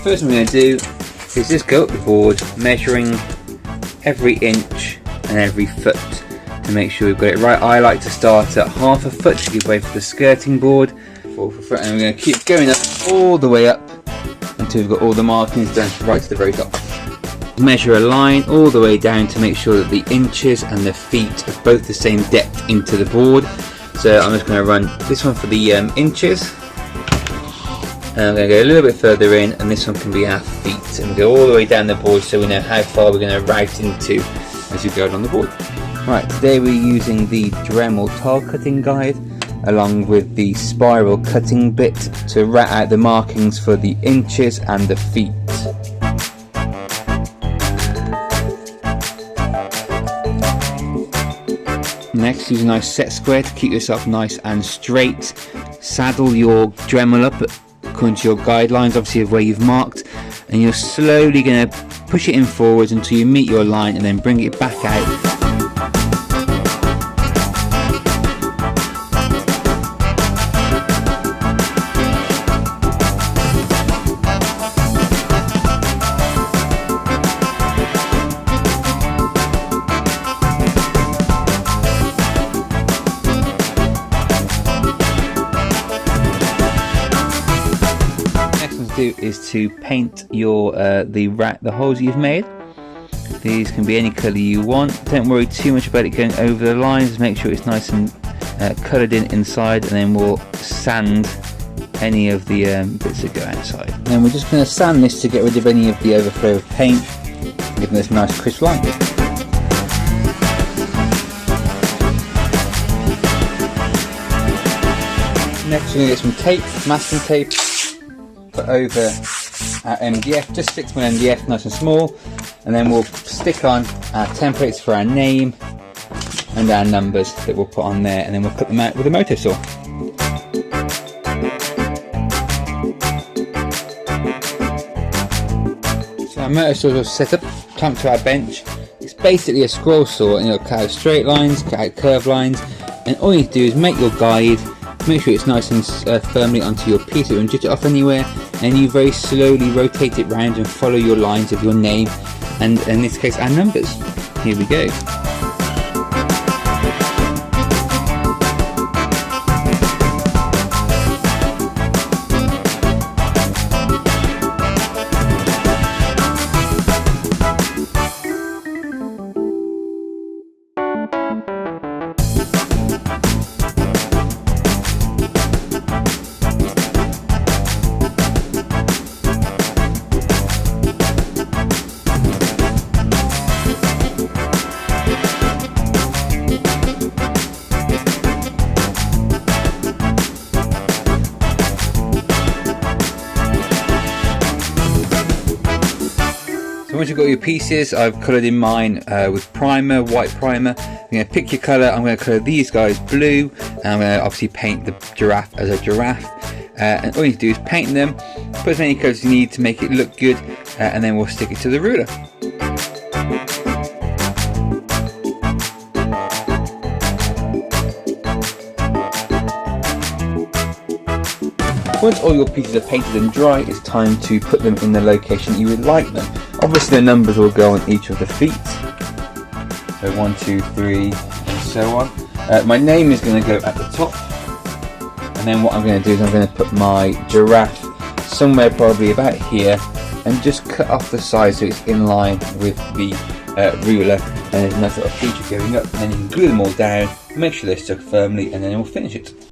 first thing we're going to do is just go up the board, measuring every inch and every foot to make sure we've got it right. I like to start at half a foot to give way for the skirting board, 4 foot, and we're going to keep going up all the way up until we've got all the markings done right to the very top. Measure a line all the way down to make sure that the inches and the feet are both the same depth into the board. So I'm just going to run this one for the inches, and I'm going to go a little bit further in, and this one can be our feet, and we go all the way down the board so we know how far we're going to route into as we go on the board. Right, today we're using the Dremel tile cutting guide along with the spiral cutting bit to route out the markings for the inches and the feet. Next, use a nice set square to keep yourself nice and straight. Saddle your Dremel up according to your guidelines, obviously of where you've marked, and you're slowly going to push it in forwards until you meet your line and then bring it back out. Is to paint your the holes you've made. These can be any colour you want. Don't worry too much about it going over the lines. Make sure it's nice and coloured in inside, and then we'll sand any of the bits that go outside. And we're just going to sand this to get rid of any of the overflow of paint, giving this a nice crisp line. Next we're going to get some tape, masking tape. Put over our MDF, just 6mm MDF, nice and small, and then we'll stick on our templates for our name and our numbers that we'll put on there, and then we'll cut them out with a motor saw. So our motor saw is set up, clamped to our bench. It's basically a scroll saw, and it'll cut out straight lines, cut out curved lines, and all you need to do is make your guide. Make sure it's nice and firmly onto your piece, so you don't jut it off anywhere, and you very slowly rotate it round and follow your lines of your name, and in this case our numbers. Here we go. So once you've got your pieces, I've coloured in mine with primer, white primer. I'm going to pick your colour. I'm going to colour these guys blue, and I'm going to obviously paint the giraffe as a giraffe. And all you need to do is paint them, put as many colours as you need to make it look good, and then we'll stick it to the ruler. Once all your pieces are painted and dry, it's time to put them in the location you would like them. Obviously the numbers will go on each of the feet. So 1, 2, 3, and so on. My name is going to go at the top. And then what I'm going to do is I'm going to put my giraffe somewhere probably about here, and just cut off the sides so it's in line with the ruler. And there's a nice little feature going up, and then you can glue them all down, make sure they're stuck firmly, and then we'll finish it.